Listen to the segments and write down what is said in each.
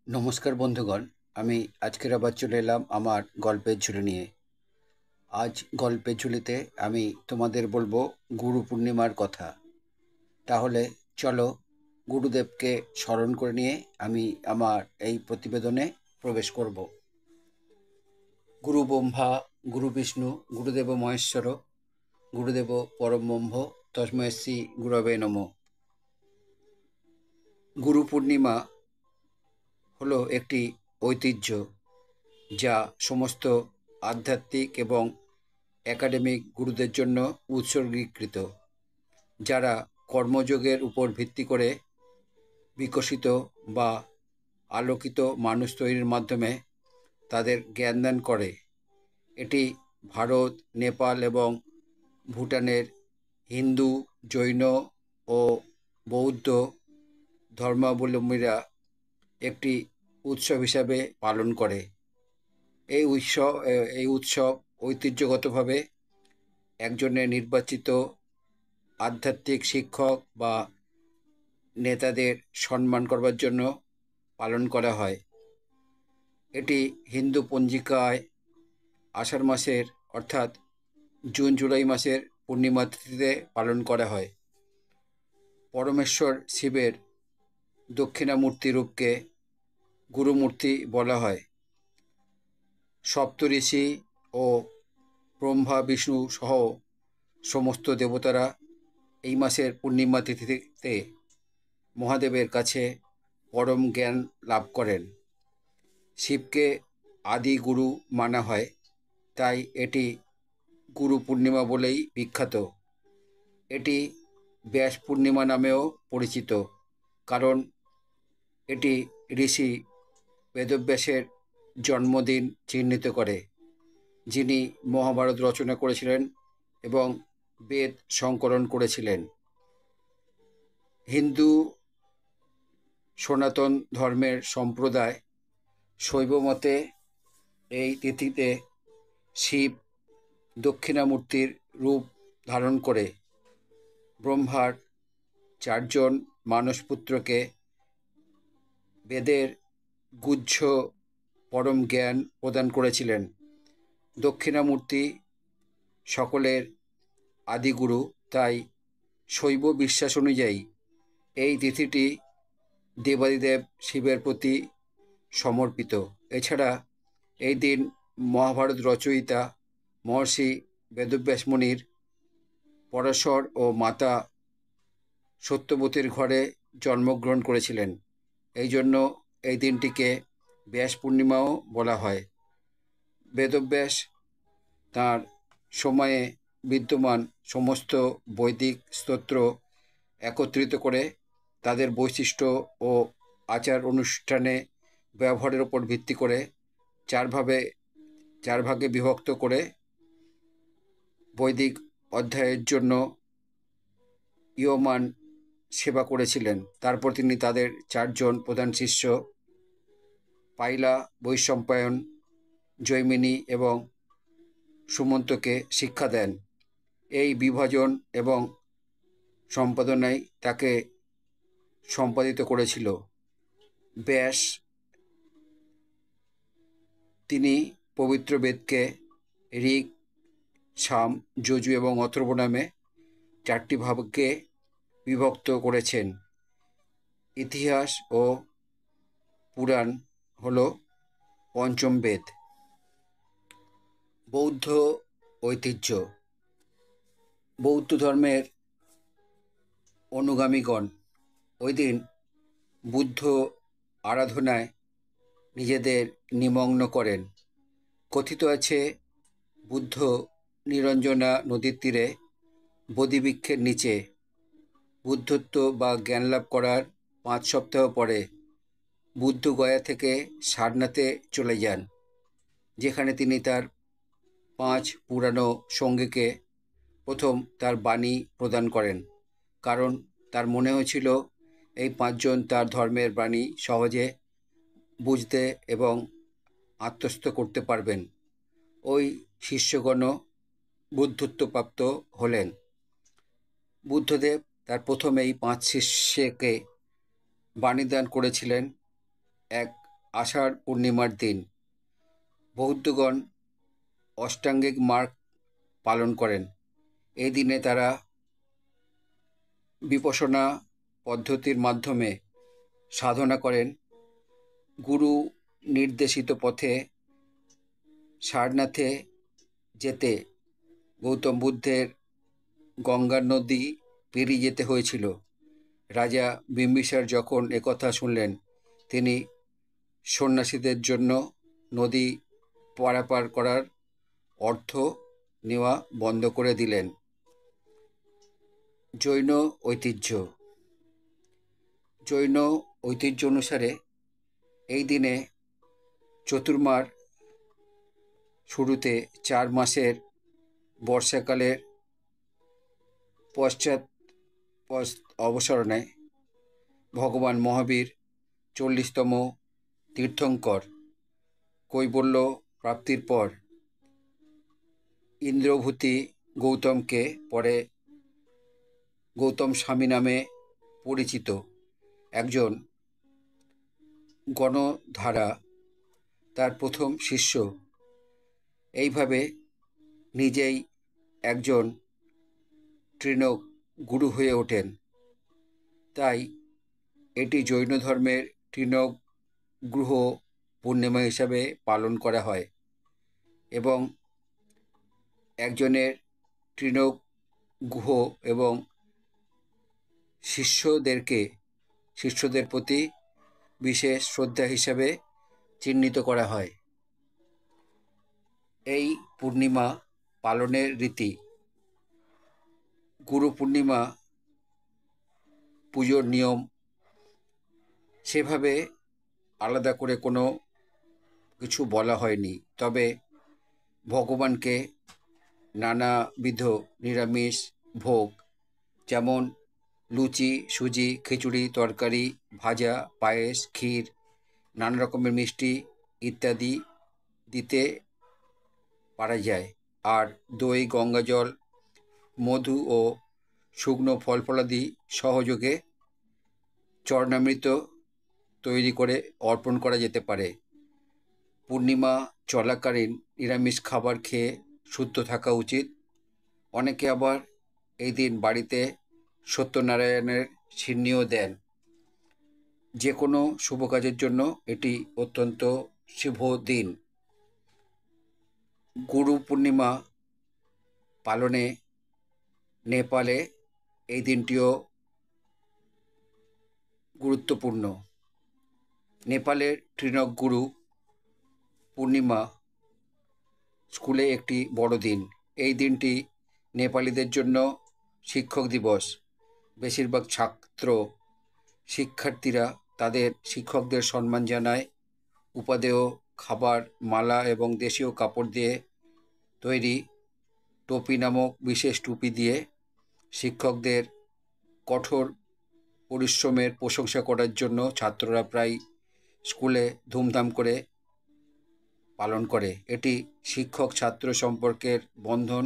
নমস্কার বন্ধুগণ। আমি আজকের আবার চলে এলাম আমার গল্পের ঝুলি নিয়ে। আজ গল্পের ঝুলিতে আমি তোমাদের বলবো গুরু পূর্ণিমার কথা। তাহলে চলো গুরুদেবকে স্মরণ করে নিয়ে আমি আমার এই প্রতিবেদনে প্রবেশ করব। গুরু ব্রহ্মা, গুরু বিষ্ণু, গুরুদেব মহেশ্বর, গুরুদেব পরম ব্রহ্ম, তস্মৈ শ্রী গুরবে নমঃ। গুরু পূর্ণিমা হলো একটি ঐতিহ্য যা সমস্ত আধ্যাত্মিক এবং একাডেমিক গুরুদের জন্য উৎসর্গীকৃত, যারা কর্মযোগের উপর ভিত্তি করে বিকশিত বা আলোকিত মানুষ তৈরির মাধ্যমে তাদের জ্ঞানদান করে। এটি ভারত, নেপাল এবং ভুটানের হিন্দু, জৈন ও বৌদ্ধ ধর্মাবলম্বীরা একটি উৎসব হিসাবে পালন করে। এই উৎসব ঐতিহ্যগতভাবে একজনের নির্বাচিত আধ্যাত্মিক শিক্ষক বা নেতাদের সম্মান করবার জন্য পালন করা হয়। এটি হিন্দু পঞ্জিকায় আষাঢ় মাসের অর্থাৎ জুন জুলাই মাসের পূর্ণিমা তিথিতে পালন করা হয়। পরমেশ্বর শিবের দক্ষিণামূর্তি রূপকে গুরুমূর্তি বলা হয়। সপ্তঋষি ও ব্রহ্মা, বিষ্ণু সহ সমস্ত দেবতারা এই মাসের পূর্ণিমা তিথিতে মহাদেবের কাছে পরম জ্ঞান লাভ করেন। শিবকে আদি গুরু মানা হয়, তাই এটি গুরু পূর্ণিমা বলেই বিখ্যাত। এটি ব্যাস পূর্ণিমা নামেও পরিচিত, কারণ এটি ঋষি বেদব্যাসের জন্মদিন চিহ্নিত করে, যিনি মহাভারত রচনা করেছিলেন এবং বেদ সংকলন করেছিলেন। হিন্দু সনাতন ধর্মের সম্প্রদায় শৈব মতে এই তিথিতে শিব দক্ষিণামূর্তির রূপ ধারণ করে ব্রহ্মার 4জন মানসপুত্রকে বেদের গুহ্য পরম জ্ঞান প্রদান করেছিলেন। দক্ষিণামূর্তি সকলের আদিগুরু, তাই শৈব বিশ্বাস অনুযায়ী এই তিথিটি দেবাদিদেব শিবের প্রতি সমর্পিত। এছাড়া এই দিন মহাভারত রচয়িতা মহর্ষি বেদব্যাস মুনির পরাশর ও মাতা সত্যবতীর ঘরে জন্মগ্রহণ করেছিলেন। এই জন্য এই দিনটিকে ব্যাস পূর্ণিমাও বলা হয়। বেদব্যাস তাঁর সময়ে বিদ্যমান সমস্ত বৈদিক স্তোত্র একত্রিত করে তাদের বৈশিষ্ট্য ও আচার অনুষ্ঠানে ব্যবহারের ওপর ভিত্তি করে চার ভাগে বিভক্ত করে বৈদিক অধ্যায়ের জন্য ইয়মান সেবা করেছিলেন। তারপর তিনি তাদের 4জন প্রধান শিষ্য পাইলা, বৈশম্পায়ন, জৈমিনী এবং সুমন্তকে শিক্ষা দেন। এই বিভাজন এবং সম্পাদনায় তাকে সম্পাদিত করেছিল ব্যাস। তিনি পবিত্র বেদকে ঋক, সাম, যজু এবং অথর্ব নামে 4টি ভাগে বিভক্ত করেছেন। ইতিহাস ও পুরাণ হল পঞ্চম বেদ। বৌদ্ধ ঐতিহ্য। বৌদ্ধ ধর্মের অনুগামীগণ ওই দিন বুদ্ধ আরাধনায় নিজেদের নিমগ্ন করেন। কথিত আছে, বুদ্ধ নিরঞ্জনা নদীর তীরে বোধিবৃক্ষের নিচে বুদ্ধত্ব বা জ্ঞান লাভ করার 5 সপ্তাহ পরে বুদ্ধ গয়া থেকে সারনাথে চলে যান, যেখানে তিনি তার 5 পুরানো সঙ্গীকে প্রথম তার বাণী প্রদান করেন, কারণ তার মনে হয়েছিল এই 5 জন তার ধর্মের বাণী সহজে বুঝতে এবং আত্মস্থ করতে পারবেন। ওই শিষ্যগণ বুদ্ধত্বপ্রাপ্ত হলেন। বুদ্ধদেব তার প্রথম এই 5 শিষ্যকে বাণীদান করেছিলেন এক আষাঢ় পূর্ণিমার দিন বৌদ্ধগণ অষ্টাঙ্গিক মার্গ পালন করেন। এই দিনে তারা বিপসনা পদ্ধতির মাধ্যমে সাধনা করেন। গুরু নির্দেশিত পথে সারনাথে যেতে গৌতম বুদ্ধের গঙ্গা নদী পেরিয়ে যেতে হয়েছিল। রাজা বিম্বিসার যখন একথা শুনলেন, তিনি সন্ন্যাসীদের জন্য নদী পারাপার করার অর্থ নেওয়া বন্ধ করে দিলেন। জৈন ঐতিহ্য। জৈন ঐতিহ্য অনুসারে এই দিনে চতুর্মার শুরুতে 4 মাসের বর্ষাকালের পশ্চাৎ অবসরণে ভগবান মহাবীর 40তম তীর্থঙ্কর কৈবল্য প্রাপ্তির পর ইন্দ্রভূতি গৌতমকে, পরে গৌতম স্বামী নামে পরিচিত একজন গণধারা তার প্রথম শিষ্য। এইভাবে নিজেই একজন তৃণক গুরু হয়ে ওঠেন। তাই এটি জৈন ধর্মের তৃণক গ্রহ পূর্ণিমা হিসাবে পালন করা হয় এবং একজনের তৃণক গুহ এবং শিষ্যদের প্রতি বিশেষ শ্রদ্ধা হিসাবে চিহ্নিত করা হয়। এই পূর্ণিমা পালনের রীতি: গুরু পূর্ণিমা পুজোর নিয়ম সেভাবে আলাদা করে কোনো কিছু বলা হয়নি, তবে ভগবানকে নানাবিধ নিরামিষ ভোগ যেমন লুচি, সুজি, খিচুড়ি, তরকারি, ভাজা, পায়েস, ক্ষীর, নানা রকমের মিষ্টি ইত্যাদি দিতে পারা যায়। আর দই, গঙ্গাজল, মধু ও শুকনো ফল ফলাদি সহযোগে চরণামৃত তৈরি করে অর্পণ করা যেতে পারে। পূর্ণিমা চলাকালীন নিরামিষ খাবার খেয়ে শুদ্ধ থাকা উচিত। অনেকে আবার এই দিন বাড়িতে সত্যনারায়ণের সিন্নিও দেন। যে কোনো শুভ কাজের জন্য এটি অত্যন্ত শুভ দিন। গুরু পূর্ণিমা পালনে নেপালে এই দিনটিও গুরুত্বপূর্ণ। নেপালের তৃণক গুরু পূর্ণিমা স্কুলে একটি বড় দিন। এই দিনটি নেপালিদের জন্য শিক্ষক দিবস। বেশিরভাগ শিক্ষার্থীরা তাদের শিক্ষকদের সম্মান জানায়। উপাদেয় খাবার, মালা এবং দেশীয় কাপড় দিয়ে তৈরি টোপি নামক বিশেষ টুপি দিয়ে শিক্ষকদের কঠোর পরিশ্রমের প্রশংসা করার জন্য ছাত্ররা প্রায় স্কুলে ধুমধাম করে পালন করে। এটি শিক্ষক ছাত্র সম্পর্কের বন্ধন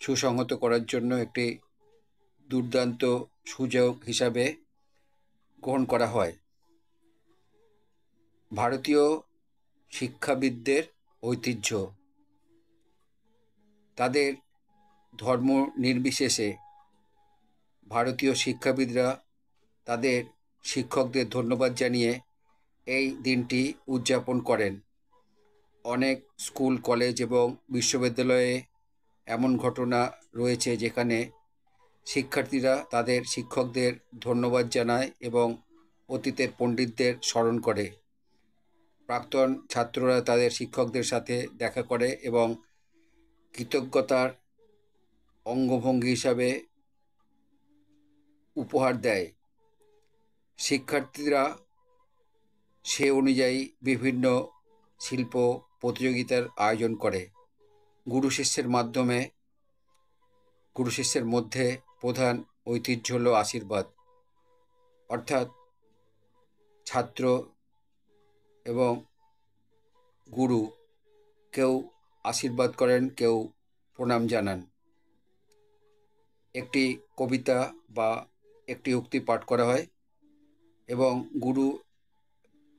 সুসংহত করার জন্য একটি দুর্দান্ত সুযোগ হিসাবে গ্রহণ করা হয়। ভারতীয় শিক্ষাবিদদের ঐতিহ্য: তাদের ধর্ম নির্বিশেষে ভারতীয় শিক্ষাবিদরা তাদের শিক্ষকদের ধন্যবাদ জানিয়ে এই দিনটি উদযাপন করেন। অনেক স্কুল, কলেজ এবং বিশ্ববিদ্যালয়ে এমন ঘটনা রয়েছে যেখানে শিক্ষার্থীরা তাদের শিক্ষকদের ধন্যবাদ জানায় এবং অতীতের পণ্ডিতদের স্মরণ করে। প্রাক্তন ছাত্ররা তাদের শিক্ষকদের সাথে দেখা করে এবং কৃতজ্ঞতার অঙ্গভঙ্গি হিসাবে উপহার দেয়। শিক্ষার্থীরা সে অনুযায়ী বিভিন্ন শিল্প প্রতিযোগিতার আয়োজন করে। গুরু শিষ্যের মধ্যে প্রধান ঐতিহ্য হল আশীর্বাদ, অর্থাৎ ছাত্র এবং গুরু কেউ আশীর্বাদ করেন, কেউ প্রণাম জানান। একটি কবিতা বা একটি উক্তি পাঠ করা হয় এবং গুরু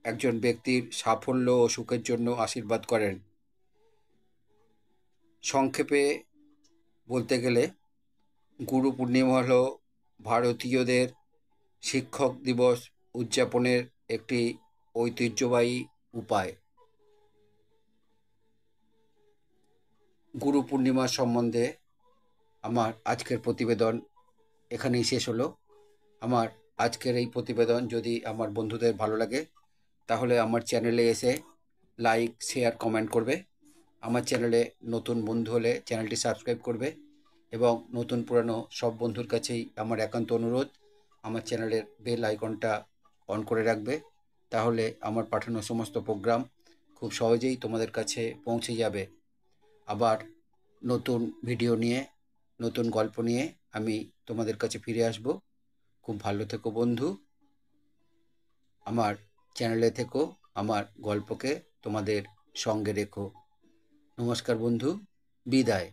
একজন ব্যক্তির সাফল্য ও সুখের জন্য আশীর্বাদ করেন। সংক্ষেপে বলতে গেলে গুরু পূর্ণিমা হল ভারতীয়দের শিক্ষক দিবস উদযাপনের একটি ঐতিহ্যবাহী উপায়। গুরু পূর্ণিমা সম্বন্ধে আমার আজকের প্রতিবেদন এখানেই শেষ হলো। আমার আজকের এই প্রতিবেদন যদি আমার বন্ধুদের ভালো লাগে তাহলে আমার চ্যানেলে এসে লাইক, শেয়ার, কমেন্ট করবে। আমার চ্যানেলে নতুন বন্ধু হলে চ্যানেলটি সাবস্ক্রাইব করবে এবং নতুন পুরানো সব বন্ধুর কাছেই আমার একান্ত অনুরোধ, আমার চ্যানেলের বেল আইকনটা অন করে রাখবে। তাহলে আমার পাঠানো সমস্ত প্রোগ্রাম খুব সহজেই তোমাদের কাছে পৌঁছে যাবে। আবার নতুন ভিডিও নিয়ে, নতুন গল্প নিয়ে আমি তোমাদের কাছে ফিরে আসব। খুব ভালো থেকো বন্ধু, আমার চ্যানেলে থেকো, আমার গল্পকে তোমাদের সঙ্গে রেখো। নমস্কার বন্ধু, বিদায়।